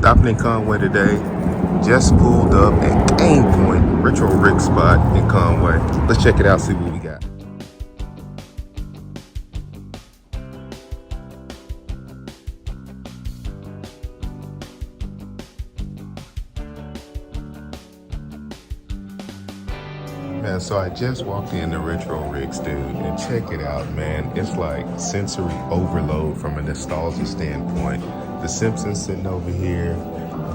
Stopping in Conway today. Just pulled up at Game Point Retro Rig spot in Conway. Let's check it out, see what we got. Man, so I just walked in the Retro Rigs, dude, and check it out, man. It's like sensory overload from a nostalgia standpoint. The Simpsons sitting over here,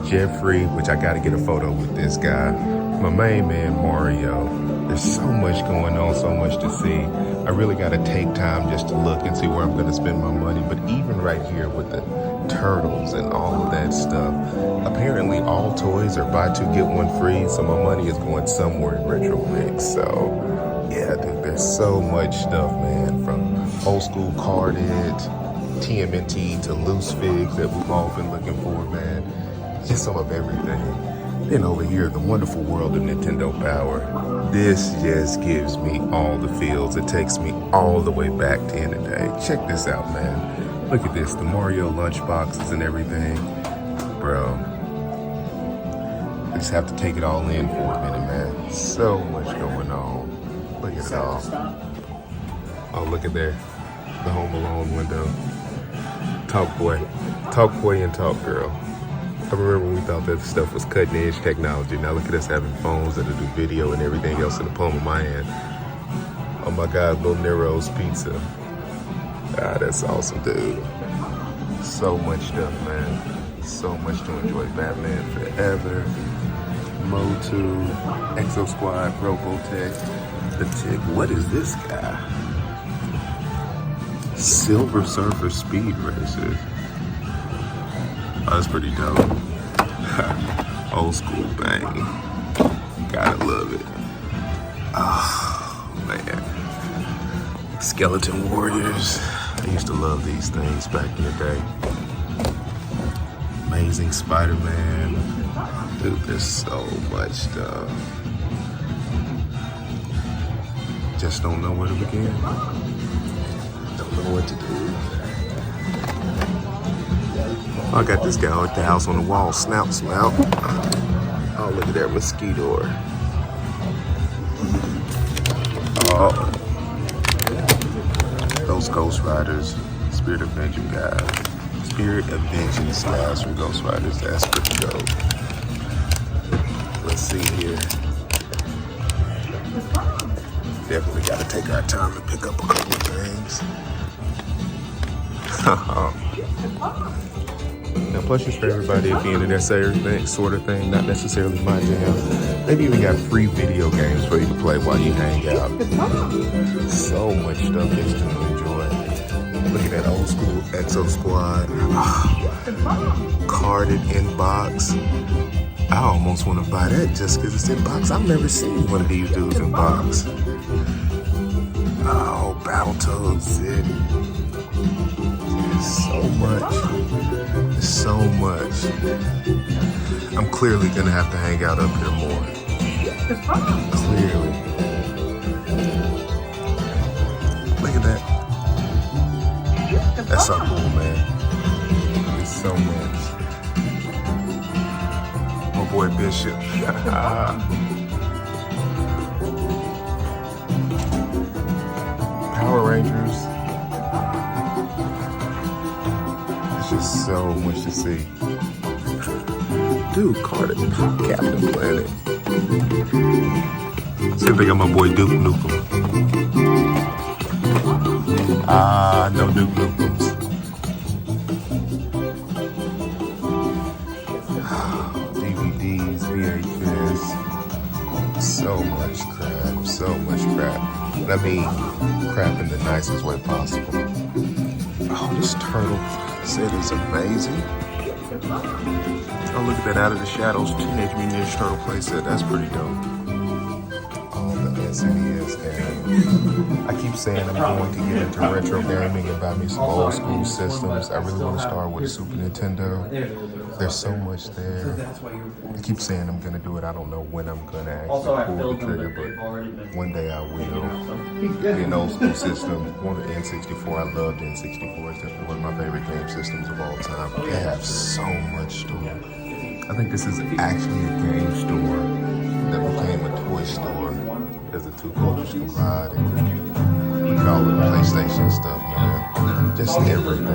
Jeffrey, which I gotta get a photo with this guy, my main man Mario. There's so much going on, so much to see. I really gotta take time just to look and see where I'm gonna spend my money. But even right here with the turtles and all of that stuff, apparently all toys are buy two get one free, so my money is going somewhere in Retro Rigs. So yeah, dude, there's so much stuff, man, from old school carded TMNT to loose figs that we've all been looking for, man. Just some of everything. Then over here, the wonderful world of Nintendo Power. This just gives me all the feels. It takes me all the way back to end of the day. Check this out, man. Look at this, the Mario lunchboxes and everything. Bro, I just have to take it all in for a minute, man. So much going on. Look at it all. Oh, look at there, the Home Alone window. Talk Boy and Talk Girl. I remember when we thought that stuff was cutting edge technology. Now look at us having phones that'll do video and everything else in the palm of my hand. Oh my God, Little Nero's Pizza. Ah, that's awesome, dude. So much stuff, man. So much to enjoy. Batman Forever, Mo 2, Exo Squad, Robotech, The Tick. What is this guy? Silver Surfer Speed Racers. Oh, that's pretty dope. Old school bang. Gotta love it. Oh, man. Skeleton Warriors. I used to love these things back in the day. Amazing Spider-Man. Dude, there's so much stuff. Just don't know where to begin. Don't know what to do. I got this guy at the house on the wall, Snout. Oh, look at that mosquito. Oh, those Ghost Riders, Spirit of Vengeance guys from Ghost Riders. That's pretty dope. Let's see here. Definitely got to take our time to pick up a couple of things. Now, plushers for everybody at the end of that sort of thing, not necessarily my jam. They've even got free video games for you to play while you hang out. So much stuff just to enjoy. Look at that old school Exo Squad. Carded in box. I almost want to buy that just because it's in box. I've never seen one of these dudes in box. Oh, Battletoads. So much. So much. I'm clearly gonna have to hang out up here more. Clearly. Look at that. That's so cool, man. It's so much. My boy Bishop. Power Rangers. Just so much to see. Dude, Carter, Captain Planet. See if they got my boy Duke Nukem. No Duke Nukem's. DVDs, VHS. So much crap. And I mean, crap in the nicest way possible. Oh, this turtle set is amazing. Oh, look at that Out of the Shadows Teenage Mutant Ninja Turtle playset. That's pretty dope. All the NCDs, and I keep saying I'm going to get into retro gaming and buy me some old school systems. I really want to start with a Super Nintendo. There's so much there. I keep saying I'm gonna do it. I don't know when I'm gonna actually pull the trigger, but one day I will. Be an old school system. Want an N64. I loved N64. It's definitely one of my favorite game systems of all time. They have so much store. I think this is actually a game store that became a toy store because the two cultures collide. And look at all the PlayStation stuff, man. Just everything.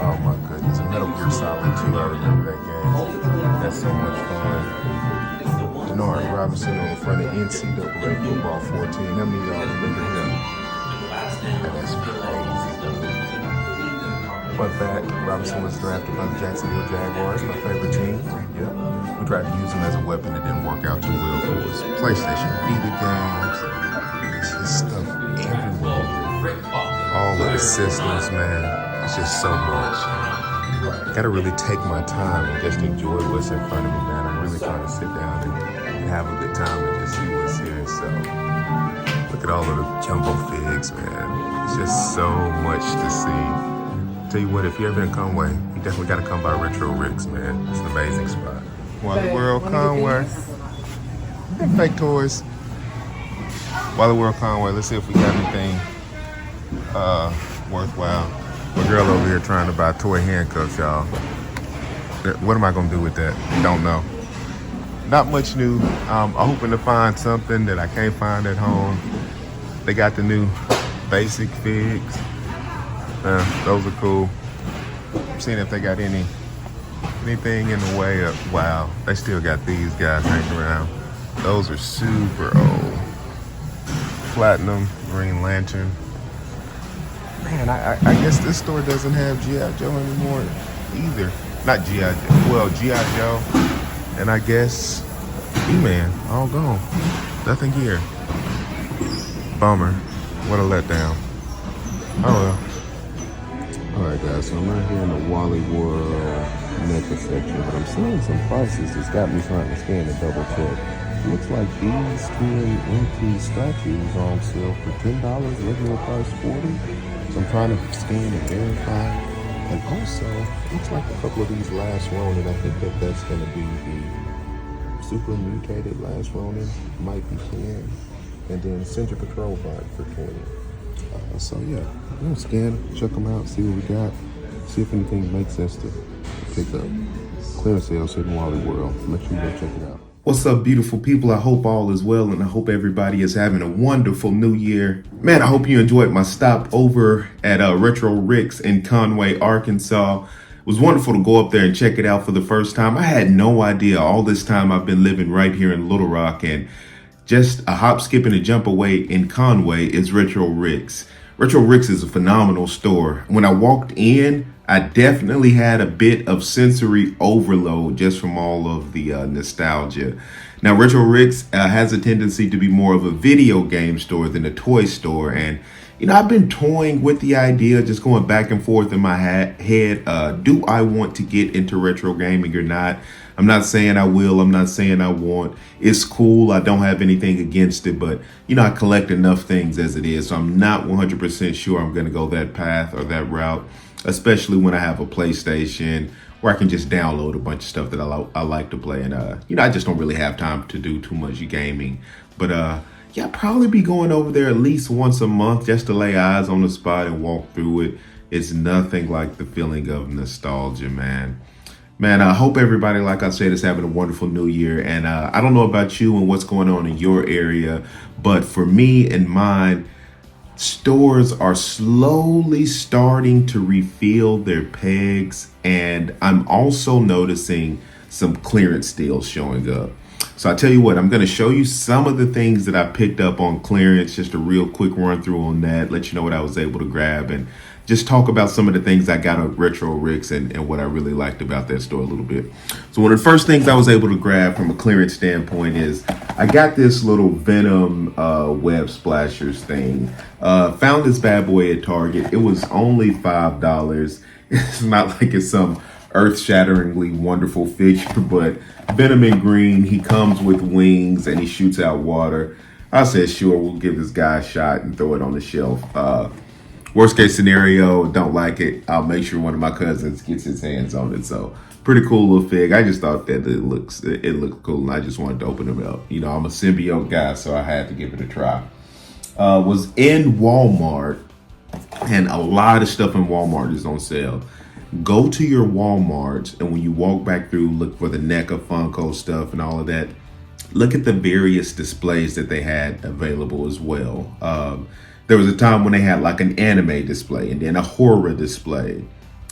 Oh my goodness. Metal Gear Solid 2, I remember that game. That's so much fun. Denard Robinson on the front of NCAA Football 14. How many of y'all remember him? And that's crazy. Fun fact, Robinson was drafted by the Jacksonville Jaguars, my favorite team. Yeah. We tried to use him as a weapon. It didn't work out too well for us. PlayStation Vita games. It's just stuff everywhere. All of the systems, man. It's just so much. Gotta really take my time and just enjoy what's in front of me, man. I'm really trying to sit down and have a good time and just see what's here. So, look at all of the jumbo figs, man. It's just so much to see. Tell you what, if you're ever in Conway, you definitely gotta come by Retro Rick's, man. It's an amazing spot. Wally World Conway. Them fake toys. Wally World Conway. Let's see if we got anything worthwhile. My girl over here trying to buy toy handcuffs, y'all. What am I gonna do with that? Don't know. Not much new. I'm hoping to find something that I can't find at home. They got the new basic figs. Those are cool. I'm seeing if they got anything in the way of, wow, they still got these guys hanging around. Those are super old. Platinum, Green Lantern. Man, I guess this store doesn't have G.I. Joe anymore either. Not G.I. Joe, well, G.I. Joe, and I guess He-Man, all gone. Nothing here. Bummer. What a letdown. Oh well. Alright guys, so I'm right here in the Wally World Mecha section, but I'm seeing some prices that's got me trying to scan and double check. Looks like these TNT statues are on sale for $10, regular price $40. So I'm trying to scan and verify. And also, looks like a couple of these Last Ronin, I think that's going to be the super mutated Last Ronin, might be 10. And then Central Patrol Bot for 20. So yeah, I'm gonna scan, check them out, see what we got, see if anything makes sense to pick up. Clearance sales here in Wally World. Make sure you go check it out. What's up, beautiful people? I hope all is well, and I hope everybody is having a wonderful new year. Man, I hope you enjoyed my stop over at Retro Rick's in Conway, Arkansas. It was wonderful to go up there and check it out for the first time. I had no idea all this time I've been living right here in Little Rock, and just a hop, skip, and a jump away in Conway is Retro Rick's. Retro Rick's is a phenomenal store. When I walked in, I definitely had a bit of sensory overload just from all of the nostalgia. Now, Retro Rick's has a tendency to be more of a video game store than a toy store. And, you know, I've been toying with the idea, just going back and forth in my head. Do I want to get into retro gaming or not? I'm not saying I will. I'm not saying I won't. It's cool. I don't have anything against it. But, you know, I collect enough things as it is. So I'm not 100% sure I'm going to go that path or that route, especially when I have a PlayStation where I can just download a bunch of stuff that I like to play. And, you know, I just don't really have time to do too much gaming. But, yeah, I'll probably be going over there at least once a month just to lay eyes on the spot and walk through it. It's nothing like the feeling of nostalgia, man. Man, I hope everybody, like I said, is having a wonderful new year. And I don't know about you and what's going on in your area, but for me and mine, stores are slowly starting to refill their pegs. And I'm also noticing some clearance deals showing up. So I tell you what, I'm going to show you some of the things that I picked up on clearance, just a real quick run through on that, let you know what I was able to grab, and just talk about some of the things I got at Retro Rick's and what I really liked about that store a little bit. So one of the first things I was able to grab from a clearance standpoint is I got this little Venom web splashers thing. Found this bad boy at Target. It was only $5. It's not like it's some earth-shatteringly wonderful figure, but Venom in green, he comes with wings and he shoots out water. I said, sure, we'll give this guy a shot and throw it on the shelf. Worst case scenario, don't like it, I'll make sure one of my cousins gets his hands on it. So pretty cool little fig. I just thought that it looked cool, and I just wanted to open them up. You know, I'm a symbiote guy, so I had to give it a try. Was in Walmart, and a lot of stuff in Walmart is on sale. Go to your Walmarts, and when you walk back through, look for the NECA Funko stuff and all of that. Look at the various displays that they had available as well. There was a time when they had like an anime display and then a horror display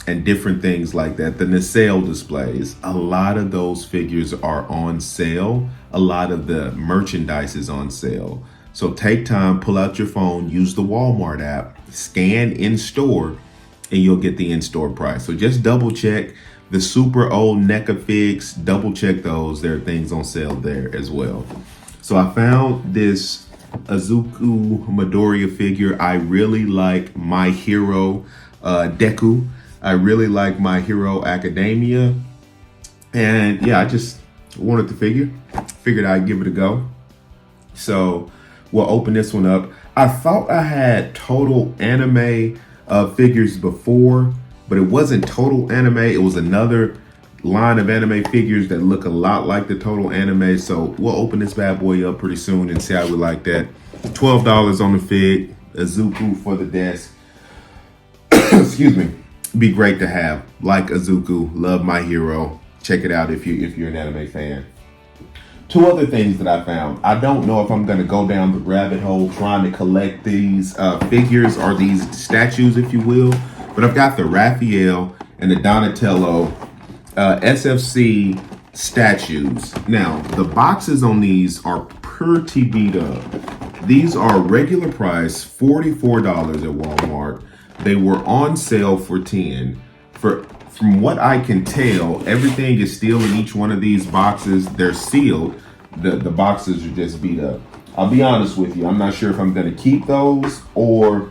and different things like that. The nacelle displays, a lot of those figures are on sale. A lot of the merchandise is on sale. So take time, pull out your phone, use the Walmart app, scan in store, and you'll get the in-store price. So just double check the super old NECA figs, double check those. There are things on sale there as well. So I found this Izuku Midoriya figure. I really like My Hero Deku. I really like My Hero Academia. And yeah, I just wanted the figure. Figured I'd give it a go. So we'll open this one up. I thought I had total anime figures before, but it wasn't total anime. It was another line of anime figures that look a lot like the total anime. So we'll open this bad boy up pretty soon and see how we like that. $12 on the fig, Izuku for the desk. Excuse me. Be great to have. Like Izuku, love My Hero. Check it out if you're an anime fan. Two other things that I found. I don't know if I'm going to go down the rabbit hole trying to collect these figures or these statues, if you will. But I've got the Raphael and the Donatello SFC statues. Now, the boxes on these are pretty beat up. These are regular price, $44 at Walmart. They were on sale for $10. From what I can tell, everything is still in each one of these boxes. They're sealed. The boxes are just beat up. I'll be honest with you. I'm not sure if I'm going to keep those or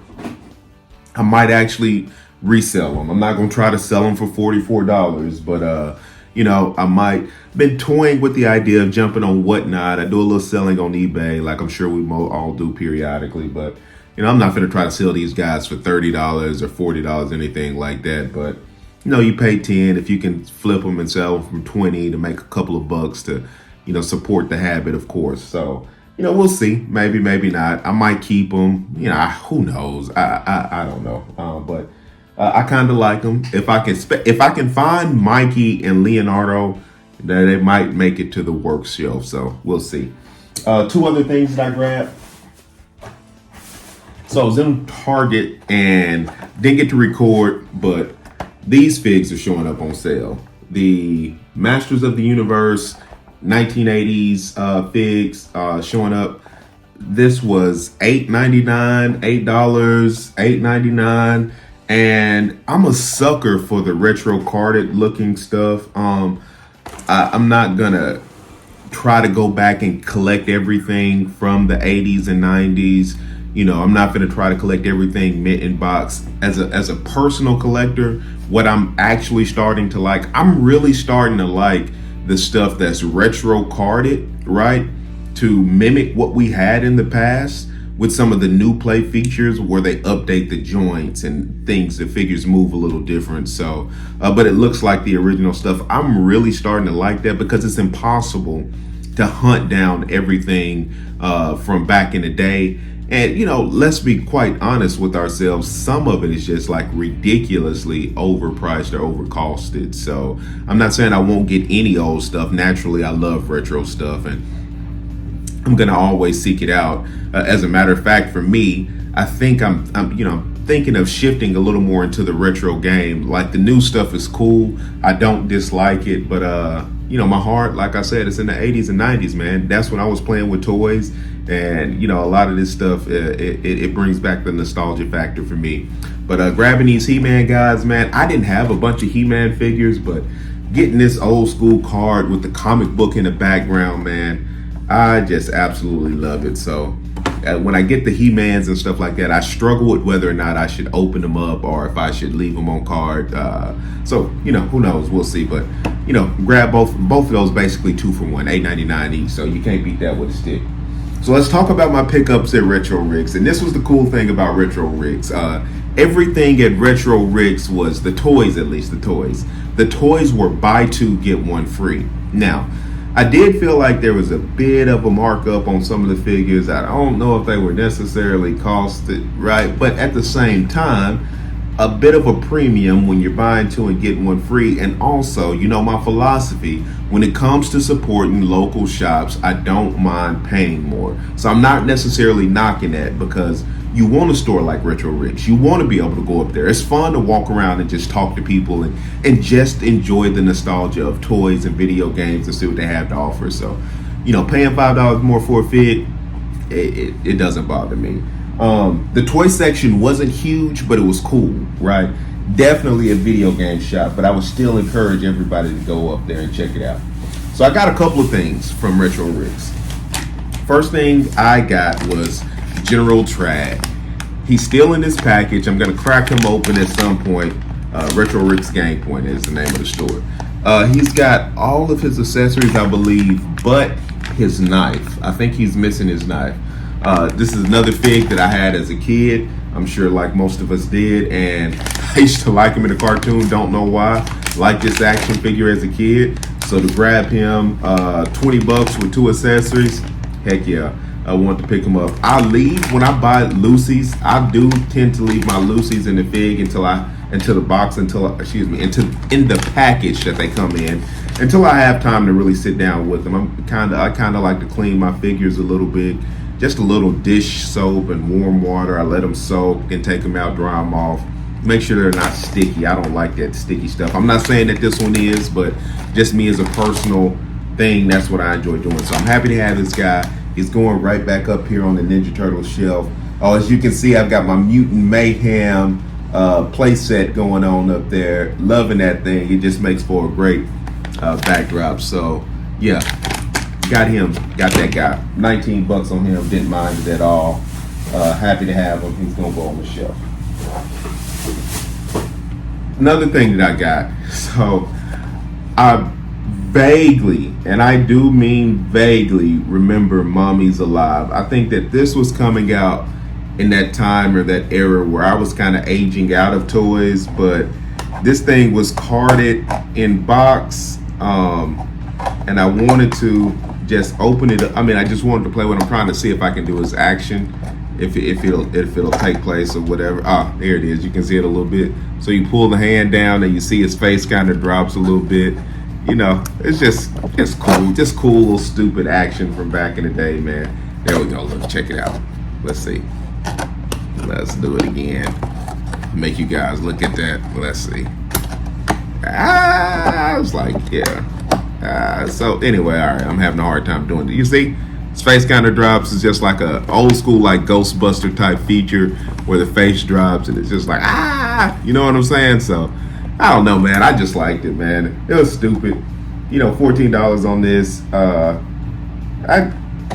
I might actually resell them. I'm not going to try to sell them for $44, but you know, I might been toying with the idea of jumping on Whatnot. I do a little selling on eBay, like I'm sure we all do periodically, but you know, I'm not going to try to sell these guys for $30 or $40, anything like that. But you know, you pay 10 if you can flip them and sell them from 20 to make a couple of bucks to, you know, support the habit, of course. So, you know, we'll see. Maybe, maybe not. I might keep them. You know, who knows? I don't know. But I kind of like them. If I can find Mikey and Leonardo, they might make it to the work shelf. So we'll see. Two other things that I grabbed. So I was in Target and didn't get to record, but these figs are showing up on sale. The Masters of the Universe 1980s figs showing up. This was $8.99, $8.99. And I'm a sucker for the retro carded looking stuff. I'm not gonna try to go back and collect everything from the 80s and 90s. You know, I'm not gonna try to collect everything mint in box. As a personal collector, what I'm actually starting to like, I'm really starting to like the stuff that's retro carded, right? To mimic what we had in the past with some of the new play features where they update the joints and things, the figures move a little different. So, but it looks like the original stuff. I'm really starting to like that because it's impossible to hunt down everything from back in the day. And, you know, let's be quite honest with ourselves. Some of it is just like ridiculously overpriced or overcosted. So I'm not saying I won't get any old stuff. Naturally, I love retro stuff and I'm going to always seek it out. As a matter of fact, for me, I think I'm thinking of shifting a little more into the retro game. Like the new stuff is cool. I don't dislike it, but you know, my heart, like I said, it's in the 80s and 90s, man. That's when I was playing with toys. And, you know, a lot of this stuff, it brings back the nostalgia factor for me. But grabbing these He-Man guys, man, I didn't have a bunch of He-Man figures, but getting this old school card with the comic book in the background, man, I just absolutely love it. So when I get the He-Mans and stuff like that, I struggle with whether or not I should open them up or if I should leave them on card. So, you know, who knows? We'll see. But, you know, grab both of those, basically 2 for $1, $8.99 each. So you can't beat that with a stick. So let's talk about my pickups at Retro Rigs. And this was the cool thing about Retro Rigs. Everything at Retro Rigs was the toys, at least the toys. The toys were buy 2, get 1 free. Now, I did feel like there was a bit of a markup on some of the figures. I don't know if they were necessarily costed right, but at the same time, a bit of a premium when you're buying 2 and getting 1 free. And also, you know, my philosophy when it comes to supporting local shops, I don't mind paying more. So I'm not necessarily knocking that, because you want a store like Retro Rigs. You want to be able to go up there. It's fun to walk around and just talk to people and just enjoy the nostalgia of toys and video games and see what they have to offer. So, you know, paying $5 more for a fig, it doesn't bother me. The toy section wasn't huge, but it was cool, right? Definitely a video game shop, but I would still encourage everybody to go up there and check it out. So I got a couple of things from Retro Rigs. First thing I got was General Trad. He's still in this package. I'm going to crack him open at some point. Retro Rigs Game Point is the name of the store. He's got all of his accessories, I believe, but his knife. I think he's missing his knife. This is another fig that I had as a kid. I'm sure like most of us did, and I used to like him in the cartoon, don't know why. Like this action figure as a kid. So to grab him, $20 with 2 accessories, heck yeah. I want to pick them up. I leave when I buy Lucy's. I do tend to leave my Lucy's in the fig in the package that they come in, until I have time to really sit down with them. I kind of like to clean my figures a little bit. Just a little dish soap and warm water. I let them soak and take them out, dry them off. Make sure they're not sticky. I don't like that sticky stuff. I'm not saying that this one is, but just me as a personal thing, that's what I enjoy doing. So I'm happy to have this guy. He's going right back up here on the Ninja Turtle shelf. Oh, as you can see, I've got my Mutant Mayhem play set going on up there. Loving that thing. It just makes for a great backdrop. So yeah, got that guy. $19 on him. Didn't mind it at all. Happy to have him. He's gonna go on the shelf. Another thing that I got. So I vaguely, and I do mean vaguely, remember Mommy's Alive. I think that this was coming out in that time or that era where I was kind of aging out of toys, but this thing was carded in box, and I wanted to just open it up. I mean, I just wanted to play with. I'm trying to see if I can do his action, if it'll take place or whatever. Ah, there it is. You can see it a little bit. So you pull the hand down and you see his face kind of drops a little bit. You know, it's cool. Just cool little stupid action from back in the day, man. There we go. Let's check it out. Let's see. Let's do it again. Make you guys look at that. Let's see. I was like, yeah. So anyway, all right. I'm having a hard time doing it. You see, his face kind of drops. It's just like a old school, like Ghostbuster type feature where the face drops and it's just like, you know what I'm saying? So I don't know, man. I just liked it, man. It was stupid. You know, $14 on this.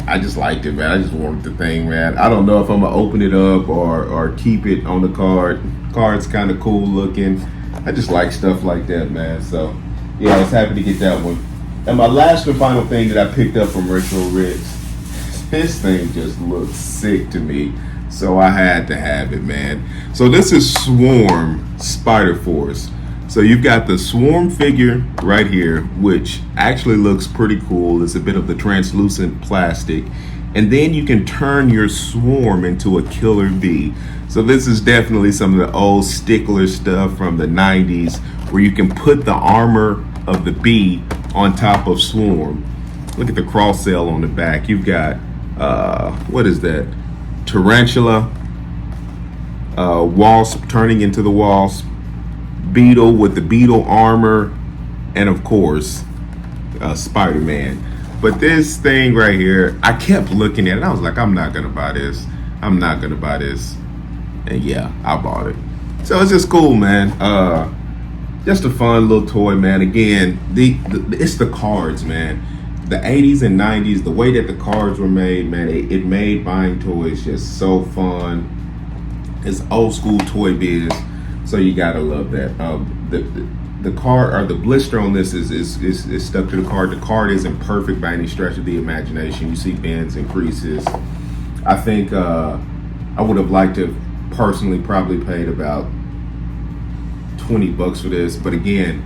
I just liked it, man. I just wanted the thing, man. I don't know if I'm gonna open it up or keep it on the card. Card's kind of cool looking. I just like stuff like that, man. So yeah, I was happy to get that one. And my last and final thing that I picked up from Retro Rigs, this thing just looks sick to me. So I had to have it, man. So this is Swarm Spider Force. So you've got the Swarm figure right here, which actually looks pretty cool. It's a bit of the translucent plastic. And then you can turn your Swarm into a killer bee. So this is definitely some of the old stickler stuff from the 90s, where you can put the armor of the bee on top of Swarm. Look at the cross cell on the back. You've got, what is that? Tarantula, Wasp turning into the Wasp, Beetle with the Beetle armor, and of course Spider-Man. But this thing right here, I kept looking at it. I was like, I'm not gonna buy this. I'm not gonna buy this. And yeah, I bought it. So it's just cool, man. Just a fun little toy, man. Again, it's the cards, man. the 80s and 90s, the way that the cards were made, man, it made buying toys just so fun. It's old school toy biz, so you gotta love that. The card, or the blister on this is stuck to the card. The card isn't perfect by any stretch of the imagination. You see bends and creases. I think I would have liked to personally probably paid about $20 for this, but again,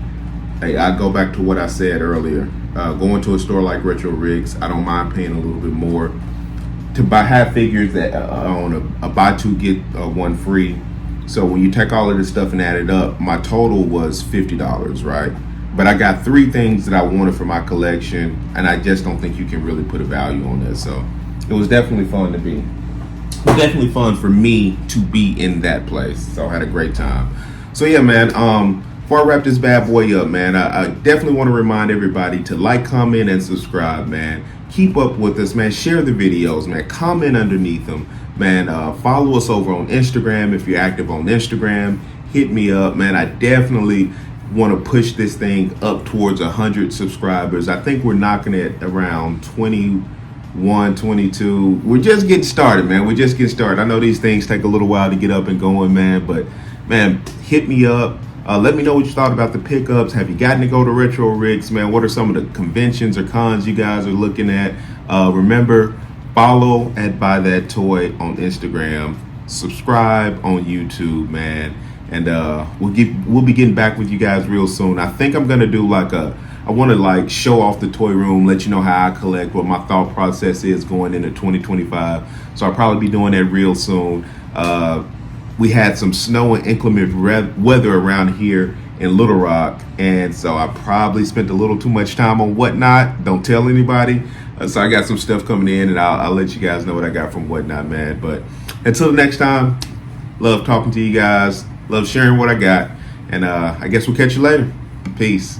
hey, I go back to what I said earlier. Going to a store like Retro Rigs, I don't mind paying a little bit more to have figures that on a buy two get one free. So when you take all of this stuff and add it up, my total was $50, right? But I got 3 things that I wanted for my collection, and I just don't think you can really put a value on that. So it was definitely fun to be. It was definitely fun for me to be in that place. So I had a great time. So yeah, man. Before I wrap this bad boy up, man, I definitely want to remind everybody to like, comment, and subscribe, man. Keep up with us, man. Share the videos, man. Comment underneath them, man. Follow us over on Instagram if you're active on Instagram. Hit me up, man. I definitely want to push this thing up towards 100 subscribers. I think we're knocking it around 21, 22. We're just getting started, man. We're just getting started. I know these things take a little while to get up and going, man, but man, hit me up. Let me know what you thought about the pickups. Have you gotten to go to Retro Rigs, man? What are some of the conventions or cons you guys are looking at? Remember, follow at Buy That Toy on Instagram. Subscribe on YouTube, man. And we'll be getting back with you guys real soon. I think I'm gonna do I want to show off the toy room, let you know how I collect, what my thought process is going into 2025. So I'll probably be doing that real soon. We had some snow and inclement weather around here in Little Rock, and so I probably spent a little too much time on Whatnot. Don't tell anybody. So I got some stuff coming in, and I'll let you guys know what I got from Whatnot, man. But until next time, love talking to you guys. Love sharing what I got. And I guess we'll catch you later. Peace.